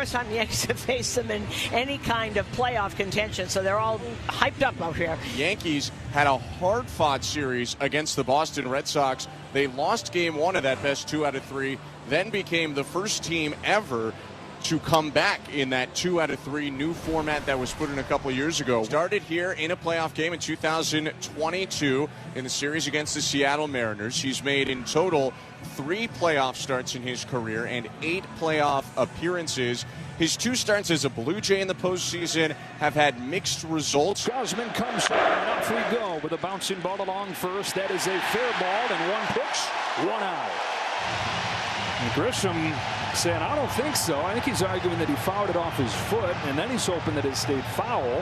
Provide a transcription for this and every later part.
first time the Yankees have faced them in any kind of playoff contention, so they're all hyped up out here. The Yankees had a hard-fought series against the Boston Red Sox. They lost Game 1 of that best 2 out of 3, then became the first team ever to come back in that 2 out of 3 new format that was put in a couple of years ago. Started here in a playoff game in 2022 in the series against the Seattle Mariners. He's made in total 3 playoff starts in his career and 8 playoff appearances. His 2 starts as a Blue Jay in the postseason have had mixed results. Gausman comes down, and off we go with a bouncing ball along first. That is a fair ball, and 1 pitch, 1 out. And Grisham saying, I don't think so. I think he's arguing that he fouled it off his foot, and then he's hoping that it stayed foul. All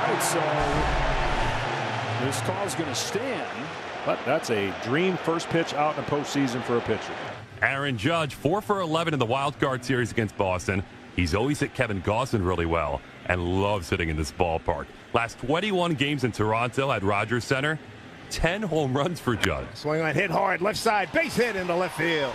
right, so this call's going to stand. But that's a dream first pitch out in the postseason for a pitcher. Aaron Judge, 4 for 11 in the wild card series against Boston. He's always hit Kevin Gausman really well and loves hitting in this ballpark. Last 21 games in Toronto at Rogers Center, 10 home runs for Judge. Swing on, hit hard, left side, base hit into left field.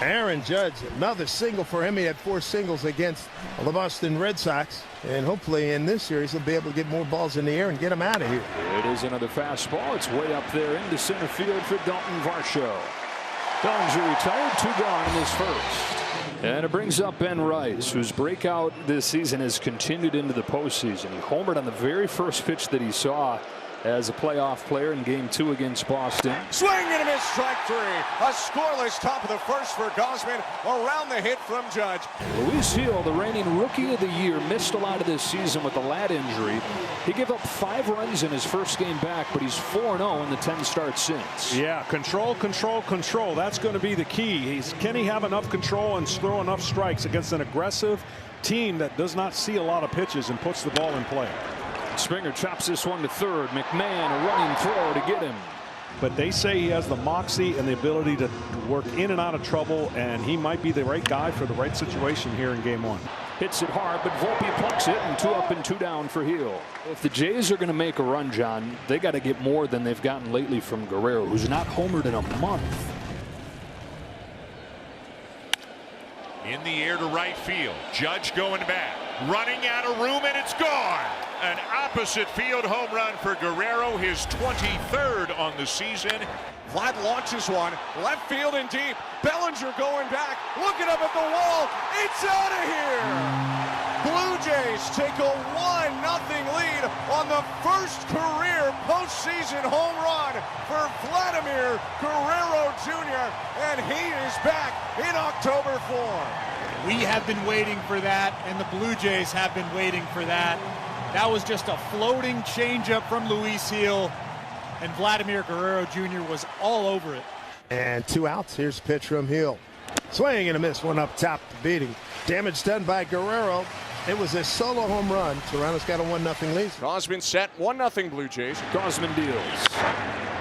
Aaron Judge, another single for him. He had 4 singles against the Boston Red Sox. And hopefully in this series he'll be able to get more balls in the air and get them out of here. It is another fastball. It's way up there into center field for Dalton Varsho. Bellinger retired, 2 gone in his first. And it brings up Ben Rice, whose breakout this season has continued into the postseason. He homered on the very first pitch that he saw as a playoff player in Game 2 against Boston. Swing and a miss, strike 3. A scoreless top of the first for Gausman. Around the hit from Judge. Luis Gil, the reigning Rookie of the Year, missed a lot of this season with a lat injury. He gave up 5 runs in his first game back, but he's 4-0 in the 10 starts since. Yeah, control, control, control. That's going to be the key. Can he have enough control and throw enough strikes against an aggressive team that does not see a lot of pitches and puts the ball in play? Springer chops this one to third. McMahon a running throw to get him. But they say he has the moxie and the ability to work in and out of trouble, and he might be the right guy for the right situation here in Game 1. Hits it hard, but Volpe plucks it, and 2 up and 2 down for Gil. If the Jays are going to make a run, John, they got to get more than they've gotten lately from Guerrero, who's not homered in a month. In the air to right field. Judge going back. Running out of room, and it's gone. An opposite field home run for Guerrero, his 23rd on the season. Vlad launches one, left field and deep. Bellinger going back, looking up at the wall. It's out of here. Blue Jays take a 1-0 lead on the first career postseason home run for Vladimir Guerrero Jr. And he is back in October form. We have been waiting for that, and the Blue Jays have been waiting for that. That was just a floating changeup from Luis Gil, and Vladimir Guerrero Jr. was all over it. And 2 outs. Here's a pitch from Gil. Swing and a miss, one up top to beat him. Damage done by Guerrero. It was a solo home run. Toronto's got a 1-0 lead. Gausman set, 1-0 Blue Jays. Gausman deals.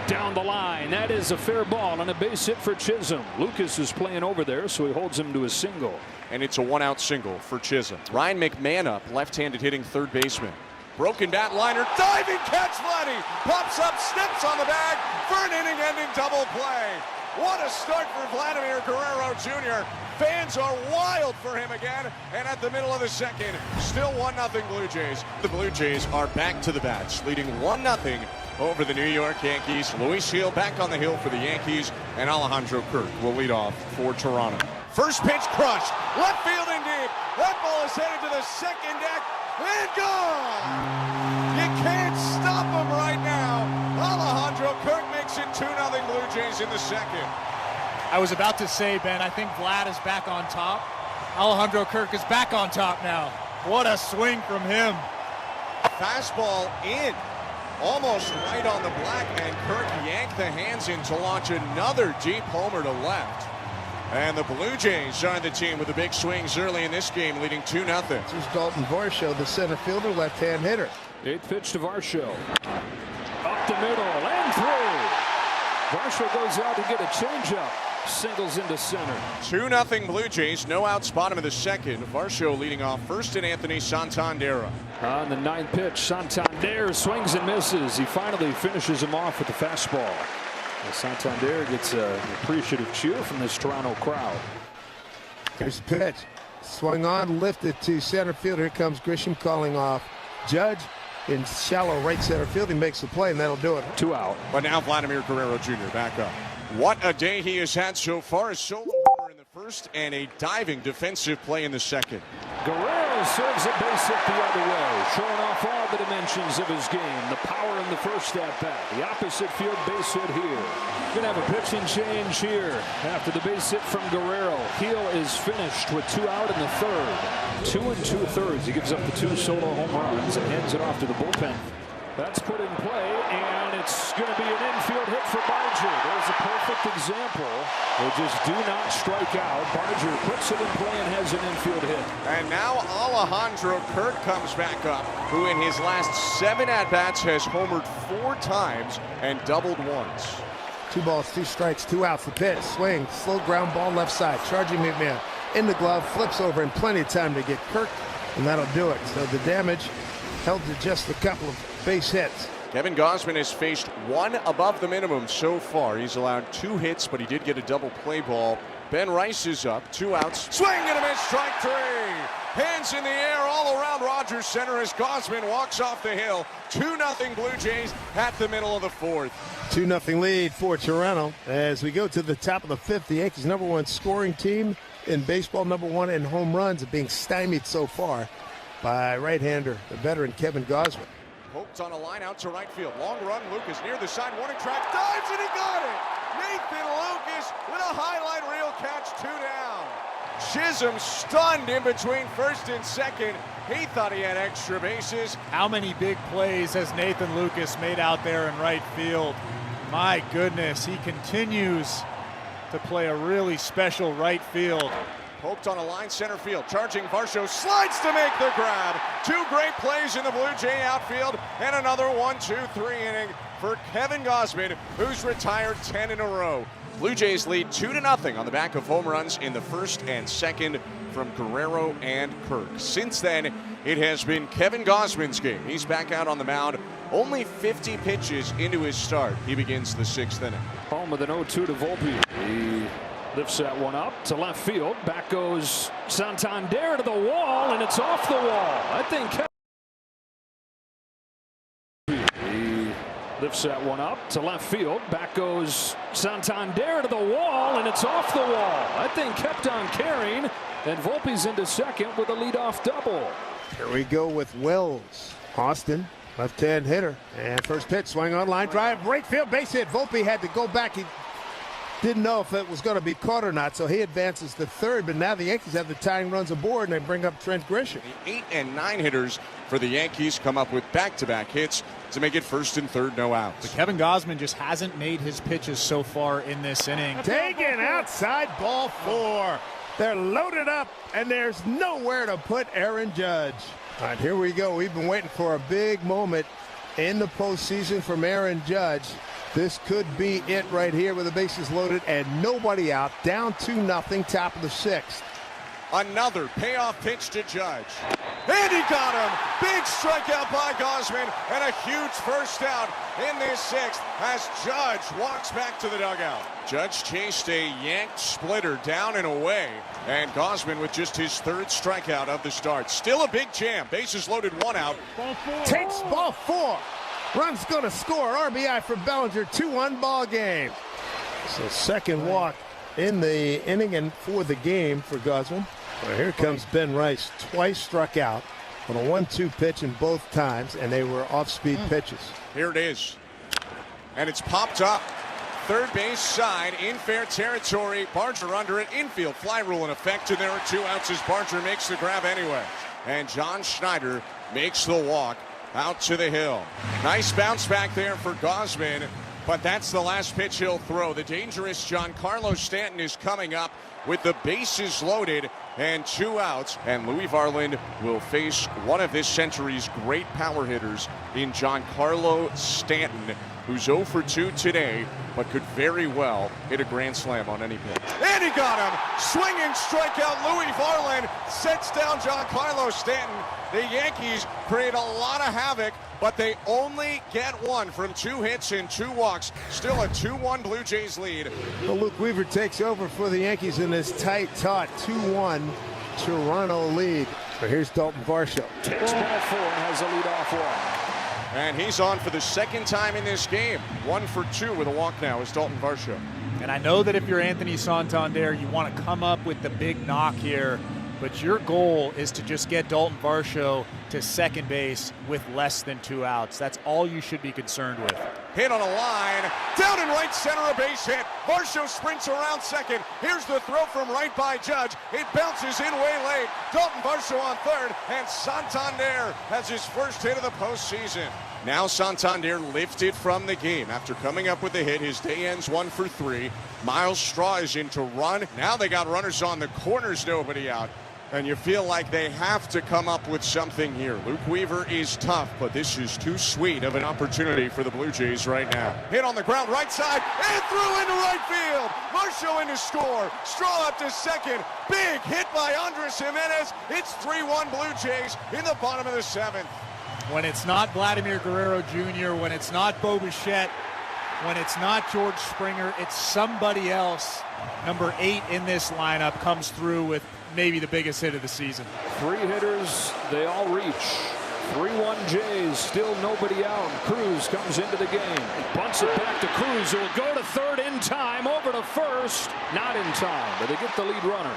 Down the line. That is a fair ball and a base hit for Chisholm. Lucas is playing over there, so he holds him to a single. And it's a 1-out single for Chisholm. Ryan McMahon up, left-handed hitting third baseman. Broken bat liner, diving catch, Vladdy pops up, steps on the bag for an inning-ending double play. What a start for Vladimir Guerrero Jr. Fans are wild for him again, and at the middle of the second, still 1-0 Blue Jays. The Blue Jays are back to the bats, leading 1-0 over the New York Yankees. Luis Gil back on the hill for the Yankees, and Alejandro Kirk will lead off for Toronto. First pitch crushed, left field and deep. That ball is headed to the second deck and gone. You can't stop him right now. Alejandro Kirk makes it 2-0 Blue Jays in the second. I was about to say, Ben, I think Vlad is back on top. Alejandro Kirk is back on top now. What a swing from him. Fastball in, almost right on the black, and Kirk yanked the hands in to launch another deep homer to left. And the Blue Jays are the team with the big swings early in this game, leading 2-0. Here's Dalton Varsho, the center fielder, left-hand hitter. 8th pitch to Varsho. Up the middle and through. Varsho goes out to get a changeup. Singles into center. 2-0 Blue Jays. No outs, bottom of the second. Varsho leading off first, and Anthony Santander. On the 9th pitch, Santander swings and misses. He finally finishes him off with the fastball. Santander gets an appreciative cheer from this Toronto crowd. Here's the pitch. Swung on, lifted to center field. Here comes Grisham calling off Judge in shallow right center field. He makes the play, and that'll do it. 2 out. But now Vladimir Guerrero Jr. back up. What a day he has had so far. A solo homer in the first and a diving defensive play in the second. Guerrero serves a base hit the other way, showing off all the dimensions of his game. The power in the first at bat. The opposite field base hit here. Going to have a pitching change here after the base hit from Guerrero. Heel is finished with 2 out in the third. 2 2/3. He gives up the 2 solo home runs and hands it off to the bullpen. That's put in play, and it's going to be an infield hit for Barger. There's a perfect example. They just do not strike out. Barger puts it in play and has an infield hit. And now Alejandro Kirk comes back up, who in his last 7 at-bats has homered 4 times and doubled once. 2 balls, 2 strikes, 2 outs. The pitch, swing, slow ground ball left side. Charging McMahon in the glove, flips over in plenty of time to get Kirk, and that'll do it. So the damage held to just a couple of base hits. Kevin Gausman has faced 1 above the minimum so far. He's allowed 2 hits, but he did get a double play ball. Ben Rice is up, 2 outs. Swing and a miss, strike 3. Hands in the air all around Rogers Center as Gausman walks off the hill. 2-0 Blue Jays at the middle of the 4th. 2-0 lead for Toronto. As we go to the top of the 5th, the Yankees' #1 scoring team in baseball, #1 in home runs, are being stymied so far by right-hander, the veteran Kevin Gausman. Poked on a line out to right field. Long run, Lucas near the side, warning track, dives, and he got it! Nathan Lucas with a highlight reel catch, 2 down. Chisholm stunned in between first and second. He thought he had extra bases. How many big plays has Nathan Lucas made out there in right field? My goodness, he continues to play a really special right field. Poked on a line center field. Charging Varsho slides to make the grab. 2 great plays in the Blue Jay outfield and another 1-2-3 inning for Kevin Gausman, who's retired 10 in a row. Blue Jays lead 2-0 on the back of home runs in the first and second from Guerrero and Kirk. Since then, it has been Kevin Gausman's game. He's back out on the mound. Only 50 pitches into his start. He begins the 6th inning. Home with an 0-2 to Volpe. He lifts that one up to left field. Back goes Santander to the wall, and it's off the wall. I think he lifts that one up to left field. Back goes Santander to the wall, and it's off the wall. I think kept on carrying, and Volpe's into second with a leadoff double. Here we go with Wells. Austin, left-hand hitter. And first pitch, swing on line drive, right field, base hit. Volpe had to go back. He didn't know if it was going to be caught or not, so he advances to third. But now the Yankees have the tying runs aboard, and they bring up Trent Grisham. The 8 and 9 hitters for the Yankees come up with back-to-back hits to make it first and third, no outs. But Kevin Gausman just hasn't made his pitches so far in this inning. Taken outside, ball 4. They're loaded up, and there's nowhere to put Aaron Judge. All right, here we go. We've been waiting for a big moment in the postseason from Aaron Judge. This could be it right here with the bases loaded and nobody out. Down 2-0, top of the 6th. Another payoff pitch to Judge. And he got him. Big strikeout by Gausman and a huge first out in this 6th as Judge walks back to the dugout. Judge chased a yanked splitter down and away, and Gausman with just his 3rd strikeout of the start. Still a big jam. Bases loaded, 1 out. Takes ball 4. Run's going to score. RBI for Bellinger. 2-1 ball game. So second walk in the inning and for the game for Gausman. Well, here comes Ben Rice. Twice struck out on a 1-2 pitch in both times, and they were off-speed pitches. Here it is. And it's popped up. Third base side in fair territory. Barger under it. Infield fly rule in effect, and there are 2 outs as Barger makes the grab anyway. And John Schneider makes the walk out to the hill. Nice bounce back there for Gausman, but that's the last pitch he'll throw. The dangerous Giancarlo Stanton is coming up with the bases loaded and 2 outs, and Louis Varland will face one of this century's great power hitters in Giancarlo Stanton, who's 0 for 2 today, but could very well hit a grand slam on any pitch. And he got him! Swinging strikeout, Louis Varland sets down Giancarlo Stanton. The Yankees create a lot of havoc, but they only get 1 from 2 hits and 2 walks. Still a 2-1 Blue Jays lead. Well, Luke Weaver takes over for the Yankees in this tight, taut 2-1 Toronto lead. But here's Dalton Varsho. Takes ball 4 and has a leadoff walk. And he's on for the second time in this game. 1 for 2 with a walk now is Dalton Varsho. And I know that if you're Anthony Santander, you want to come up with the big knock here, but your goal is to just get Dalton Varsho to second base with less than 2 outs. That's all you should be concerned with. Hit on a line, down in right center, a base hit. Varsho sprints around second. Here's the throw from right by Judge. It bounces in way late. Dalton Varsho on third, and Santander has his first hit of the postseason. Now Santander lifted from the game after coming up with a hit. His day ends 1 for 3. Miles Straw is in to run. Now they got runners on the corners, nobody out. And you feel like they have to come up with something here. Luke Weaver is tough, but this is too sweet of an opportunity for the Blue Jays right now. Hit on the ground, right side, and through into right field. Varsho in to score. Straw up to second. Big hit by Andres Jimenez. It's 3-1 Blue Jays in the bottom of the 7th. When it's not Vladimir Guerrero Jr., when it's not Bo Bichette, when it's not George Springer, it's somebody else. Number 8 in this lineup comes through with maybe the biggest hit of the season. 3 hitters, they all reach. 3-1 Jays, still nobody out. Cruz comes into the game. Bunts it back to Cruz, who will go to third in time, over to first. Not in time, but they get the lead runner.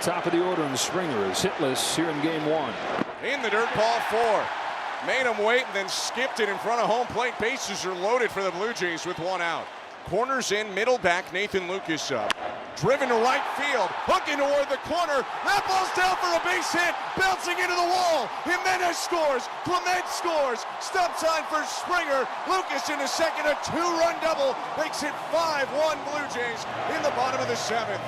Top of the order, and Springer is hitless here in game 1. In the dirt, ball 4. Made him wait and then skipped it in front of home plate. Bases are loaded for the Blue Jays with 1 out. Corners in, middle back, Nathan Lucas up. Driven to right field, hooking toward the corner. That ball's down for a base hit, bouncing into the wall. Jimenez scores, Clement scores. Stop sign for Springer. Lucas into second, a 2-run double makes it 5-1 Blue Jays in the bottom of the 7th.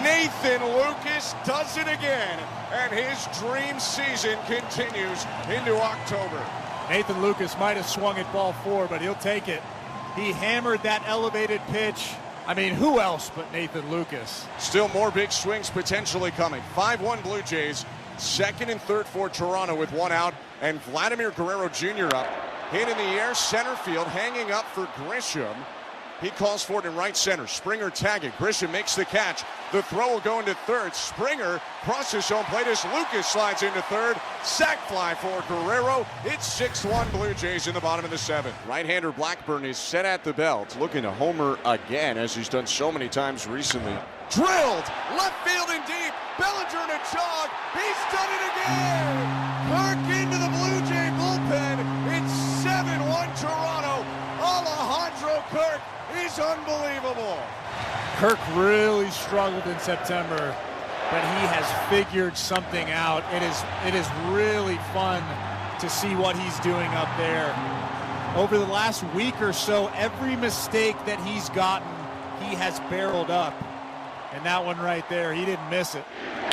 Nathan Lucas does it again, and his dream season continues into October. Nathan Lucas might have swung at ball 4, but he'll take it. He hammered that elevated pitch. I mean, who else but Nathan Lucas? Still more big swings potentially coming. 5-1 Blue Jays, second and third for Toronto with 1 out, and Vladimir Guerrero Jr. up. Hit in the air, center field, hanging up for Grisham. He calls for it in right center. Springer tagging. Grisham makes the catch. The throw will go into third. Springer crosses home plate as Lucas slides into third. Sac fly for Guerrero. It's 6-1 Blue Jays in the bottom of the 7th. Right-hander Blackburn is set at the belt, looking to homer again, as he's done so many times recently. Drilled! Left field and deep. Bellinger in a jog. He's done it again! Kirk into the Blue Jay bullpen. It's 7-1 Toronto. Alejandro Kirk is unbelievable. Kirk really struggled in September, but he has figured something out. It is really fun to see what he's doing up there. Over the last week or so, every mistake that he's gotten, he has barreled up. And that one right there, he didn't miss it.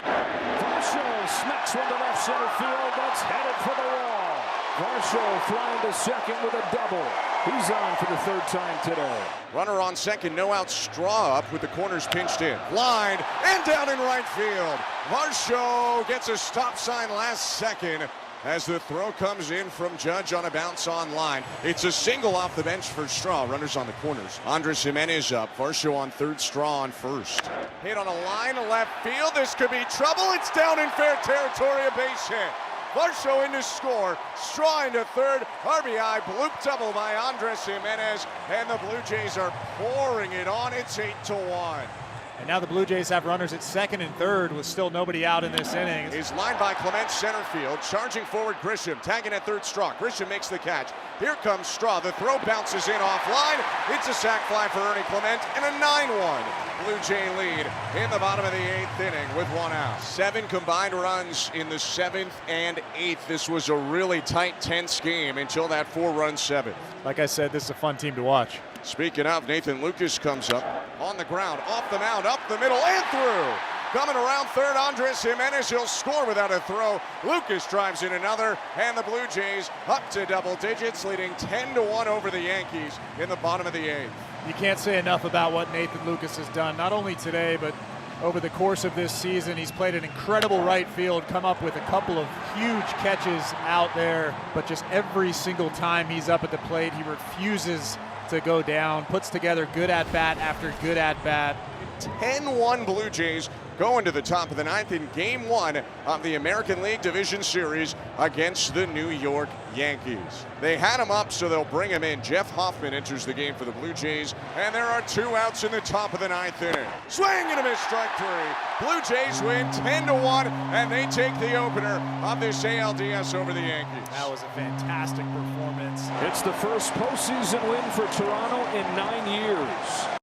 Varsho smacks one to left center field. That's headed for the wall. Varsho flying to second with a double. He's on for the 3rd time today. Runner on second, no out. Straw up with the corners pinched in. Line and down in right field. Varsho gets a stop sign last second as the throw comes in from Judge on a bounce on line. It's a single off the bench for Straw. Runners on the corners. Andres Jimenez up. Varsho on third, Straw on first. Hit on a line to left field. This could be trouble. It's down in fair territory, a base hit. Varsho in to score, Straw into third, RBI bloop double by Andres Jimenez, and the Blue Jays are pouring it on. It's 8-1. And now the Blue Jays have runners at second and third with still nobody out in this inning. Is lined by Clement center field, charging forward Grisham, tagging at third Straw. Grisham makes the catch. Here comes Straw. The throw bounces in offline. It's a sac fly for Ernie Clement and a 9-1 Blue Jay lead in the bottom of the 8th inning with 1 out. 7 combined runs in the 7th and 8th. This was a really tight, tense game until that 4-run 7th. Like I said, this is a fun team to watch. Speaking of, Nathan Lucas comes up on the ground, off the mound, up the middle, and through. Coming around third, Andres Jimenez. He'll score without a throw. Lucas drives in another, and the Blue Jays up to double digits, leading 10-1 over the Yankees in the bottom of the 8th. You can't say enough about what Nathan Lucas has done, not only today, but over the course of this season. He's played an incredible right field, come up with a couple of huge catches out there, but just every single time he's up at the plate, he refuses to go down, puts together good at-bat after good at-bat. 10-1 Blue Jays going to the top of the ninth in Game 1 of the American League Division Series against the New York Yankees. They had him up, so they'll bring him in. Jeff Hoffman enters the game for the Blue Jays, and there are 2 outs in the top of the ninth inning. Swing and a miss, strike 3. Blue Jays win 10-1, and they take the opener of this ALDS over the Yankees. That was a fantastic performance. It's the first postseason win for Toronto in 9 years.